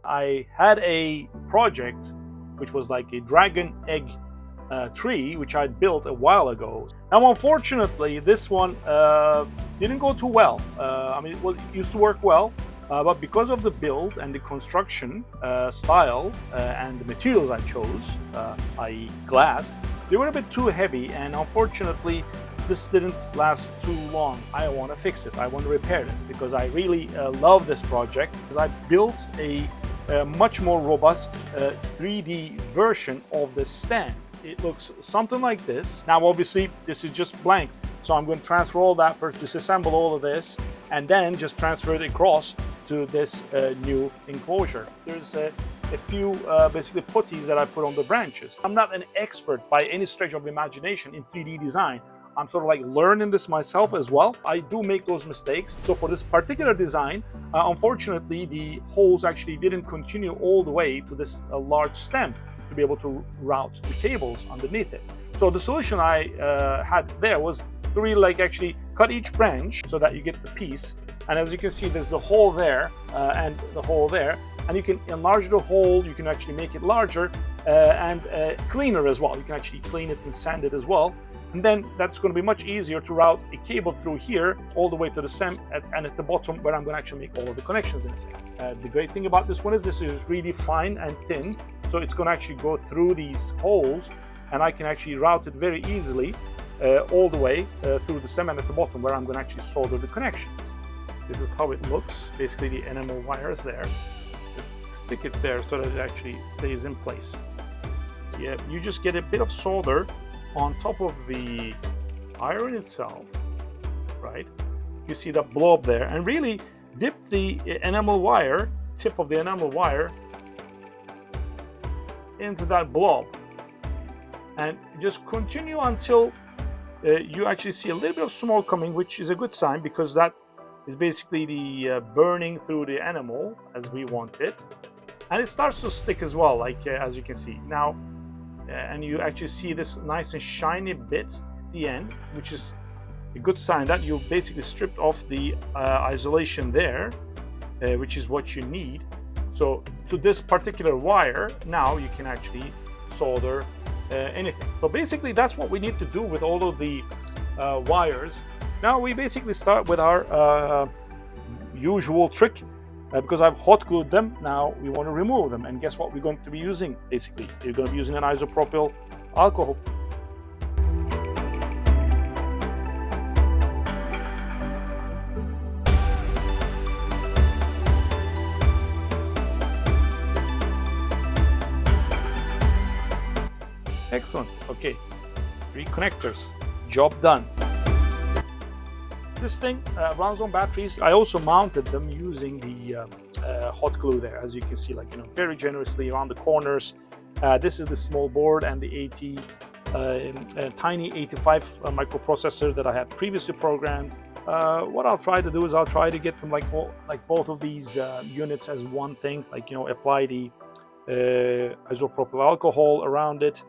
I had a project which was like a dragon egg tree, which I built a while ago. Now, unfortunately, this one didn't go too well. I mean, it used to work well, but because of the build and the construction style and the materials I chose, i.e. glass, they were a bit too heavy, and unfortunately, this didn't last too long. I want to fix this. I want to repair this because I really love this project, because I built a much more robust 3D version of the stand. It looks something like this. Now, obviously, this is just blank, so I'm going to transfer all that first, disassemble all of this, and then just transfer it across to this new enclosure. There's a few basically putties that I put on the branches. I'm not an expert by any stretch of imagination in 3D design. I'm sort of like learning this myself as well. I do make those mistakes. So for this particular design, unfortunately, the holes actually didn't continue all the way to this large stem to be able to route the cables underneath it. So the solution I had there was to really like actually cut each branch so that you get the piece. And as you can see, there's the hole there and the hole there. And you can enlarge the hole, you can actually make it larger and cleaner as well. You can actually clean it and sand it as well. And then that's going to be much easier to route a cable through here all the way to the stem and at the bottom where I'm going to actually make all of the connections inside. The great thing about this one is this is really fine and thin, so it's going to actually go through these holes, and I can actually route it very easily all the way through the stem and at the bottom where I'm going to actually solder the connections. This is how it looks. Basically, the enamel wire is there. Just stick it there so that it actually stays in place. Yeah, you just get a bit of solder on top of the iron itself, right? You see that blob there, and really dip the enamel wire, tip of the enamel wire into that blob, and just continue until you actually see a little bit of smoke coming, which is a good sign because that is basically the burning through the enamel as we want it, and it starts to stick as well, like as you can see now. And you actually see this nice and shiny bit at the end, which is a good sign that you basically stripped off the isolation there, which is what you need. So to this particular wire, now you can actually solder anything. So basically that's what we need to do with all of the wires. Now we basically start with our usual trick. Because I've hot glued them, now we want to remove them. And guess what we're going to be using, basically? You're going to be using an isopropyl alcohol. Excellent. Okay, 3 connectors, job done. This thing runs on batteries. I also mounted them using the hot glue there, as you can see, like, very generously around the corners. This is the small board and the tiny 85 microprocessor that I had previously programmed. What I'll try to do is I'll try to get them like both of these units as one thing, like, apply the isopropyl alcohol around it.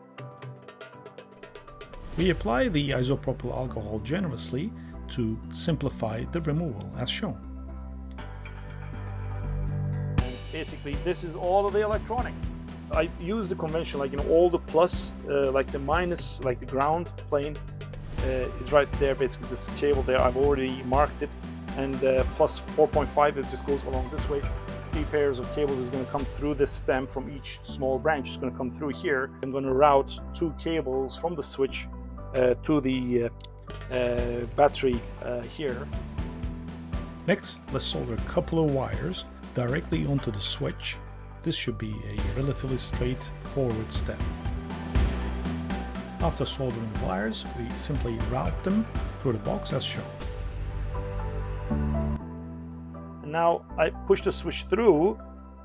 We apply the isopropyl alcohol generously to simplify the removal as shown. And basically this is all of the electronics. I use the convention, like, all the plus, like the minus, like the ground plane is right there. Basically this cable there, I've already marked it, and plus 4.5, it just goes along this way. 3 pairs of cables is going to come through this stem from each small branch. It's going to come through here. I'm going to route 2 cables from the switch to the battery here. Next, let's solder a couple of wires directly onto the switch. This should be a relatively straightforward step. After soldering the wires, we simply route them through the box as shown. And now I push the switch through,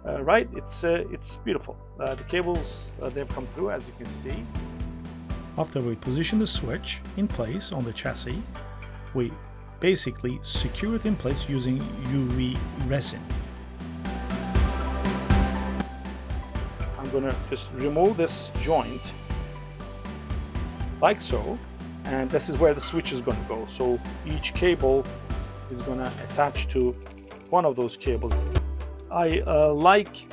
right? It's beautiful. The cables, they've come through, as you can see. After we position the switch in place on the chassis, we basically secure it in place using UV resin. I'm going to just remove this joint like so, and this is where the switch is going to go. So each cable is going to attach to one of those cables. I like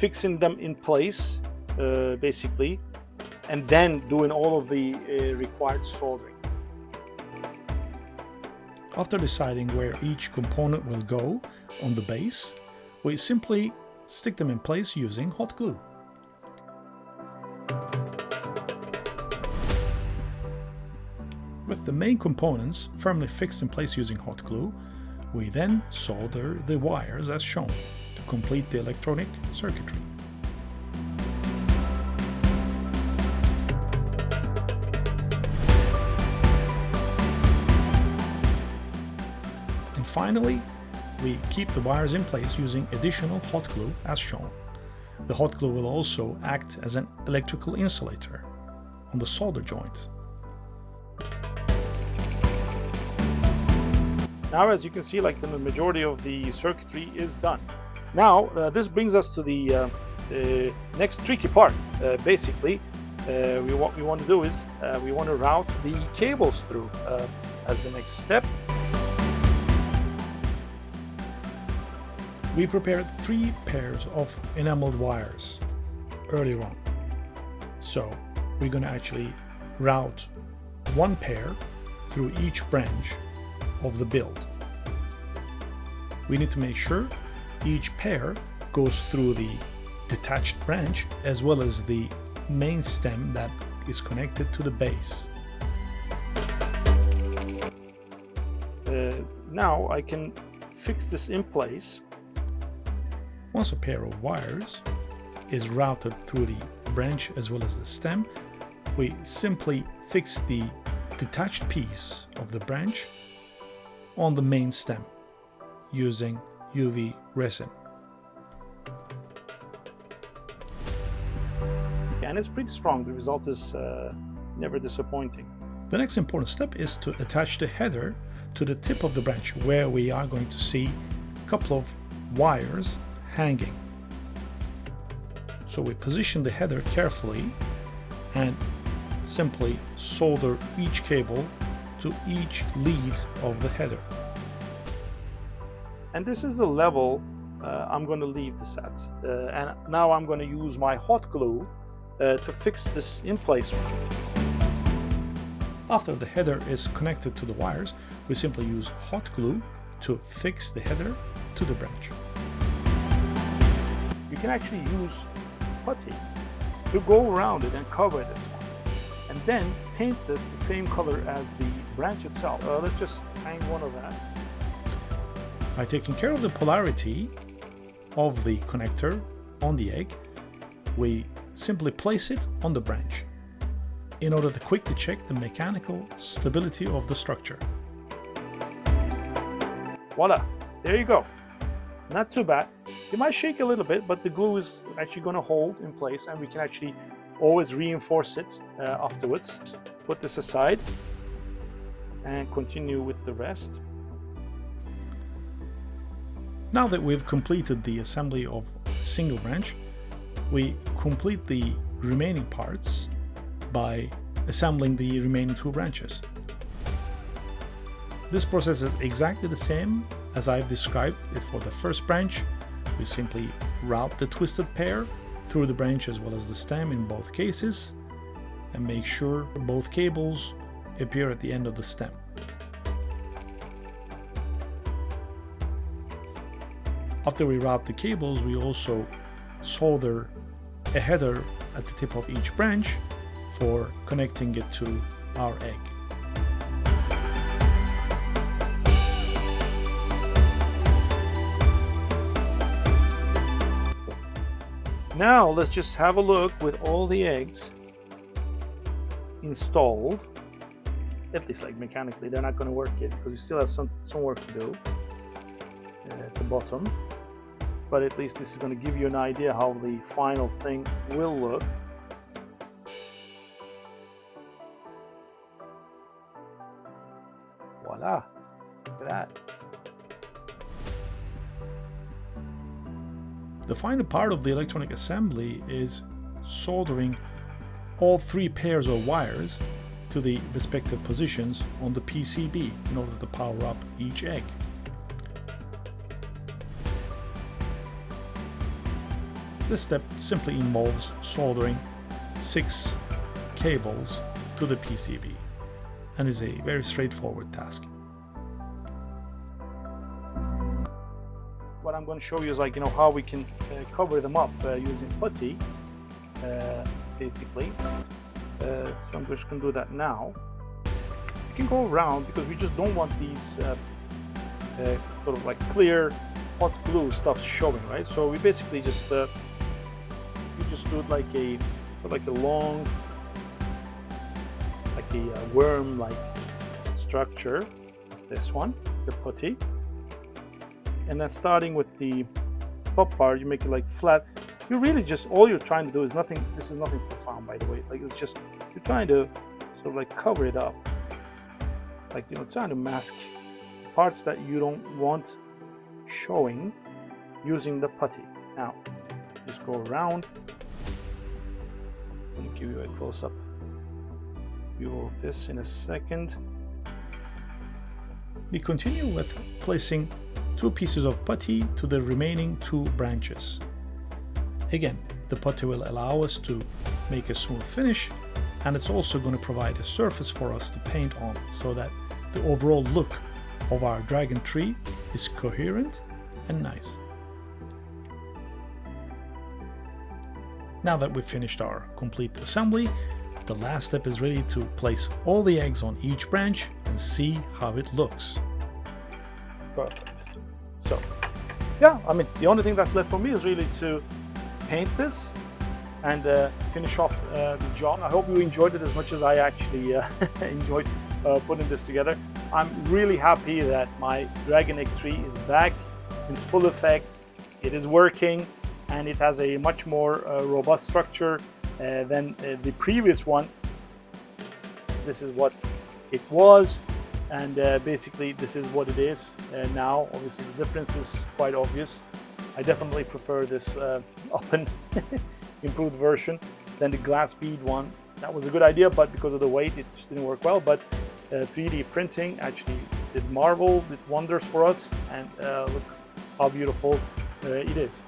fixing them in place, basically, and then doing all of the required soldering. After deciding where each component will go on the base, we simply stick them in place using hot glue. With the main components firmly fixed in place using hot glue, we then solder the wires as shown to complete the electronic circuitry. And finally, we keep the wires in place using additional hot glue as shown. The hot glue will also act as an electrical insulator on the solder joints. Now, as you can see, like the majority of the circuitry is done. Now, this brings us to the next tricky part. Basically, what we want to do is we want to route the cables through as the next step. We prepared 3 pairs of enameled wires earlier on. So we're going to actually route 1 pair through each branch of the build. We need to make sure each pair goes through the detached branch as well as the main stem that is connected to the base. Now I can fix this in place. Once a pair of wires is routed through the branch as well as the stem, we simply fix the detached piece of the branch on the main stem using UV resin. And it's pretty strong. The result is never disappointing. The next important step is to attach the header to the tip of the branch, where we are going to see a couple of wires hanging. So we position the header carefully and simply solder each cable to each lead of the header. And this is the level I'm going to leave this at. And now I'm going to use my hot glue to fix this in place. After the header is connected to the wires, we simply use hot glue to fix the header to the branch. You can actually use putty to go around it and cover this one. And then paint this the same color as the branch itself. Let's just hang one of that. By taking care of the polarity of the connector on the egg, we simply place it on the branch in order to quickly check the mechanical stability of the structure. Voila, there you go. Not too bad. It might shake a little bit, but the glue is actually going to hold in place, and we can actually always reinforce it afterwards. Put this aside and continue with the rest. Now that we've completed the assembly of a single branch, we complete the remaining parts by assembling the remaining 2 branches. This process is exactly the same as I've described it for the first branch. We simply route the twisted pair through the branch as well as the stem in both cases, and make sure both cables appear at the end of the stem. After we route the cables, we also solder a header at the tip of each branch for connecting it to our egg. Now let's just have a look with all the eggs installed. At least like mechanically, they're not going to work yet because we still have some work to do at the bottom. But at least this is going to give you an idea how the final thing will look. Voila! Look at that. The final part of the electronic assembly is soldering all 3 pairs of wires to the respective positions on the PCB in order to power up each egg. This step simply involves soldering 6 cables to the PCB and is a very straightforward task. What I'm going to show you is how we can cover them up using putty, basically. So I'm just going to do that now. You can go around because we just don't want these sort of like clear hot glue stuff showing, right? So we basically just do like a long, like a worm-like structure. This one, the putty. And then starting with the top part, you make it like flat. You really just, all you're trying to do is nothing. This is nothing profound, by the way. Like, it's just, you're trying to sort of like cover it up. Like, trying to mask parts that you don't want showing using the putty. Now, just go around. I'm going to give you a close-up view of this in a second. We continue with placing 2 pieces of putty to the remaining 2 branches. Again, the putty will allow us to make a smooth finish, and it's also going to provide a surface for us to paint on so that the overall look of our dragon tree is coherent and nice. Now that we've finished our complete assembly, the last step is really to place all the eggs on each branch and see how it looks. Perfect. So, yeah, I mean, the only thing that's left for me is really to paint this and finish off the job. I hope you enjoyed it as much as I actually enjoyed putting this together. I'm really happy that my dragon egg tree is back in full effect. It is working, and it has a much more robust structure than the previous one. This is what it was, and basically this is what it is now. Obviously the difference is quite obvious. I definitely prefer this up and improved version than the glass bead one. That was a good idea, but because of the weight it just didn't work well. But 3D printing actually did wonders for us, and look how beautiful it is.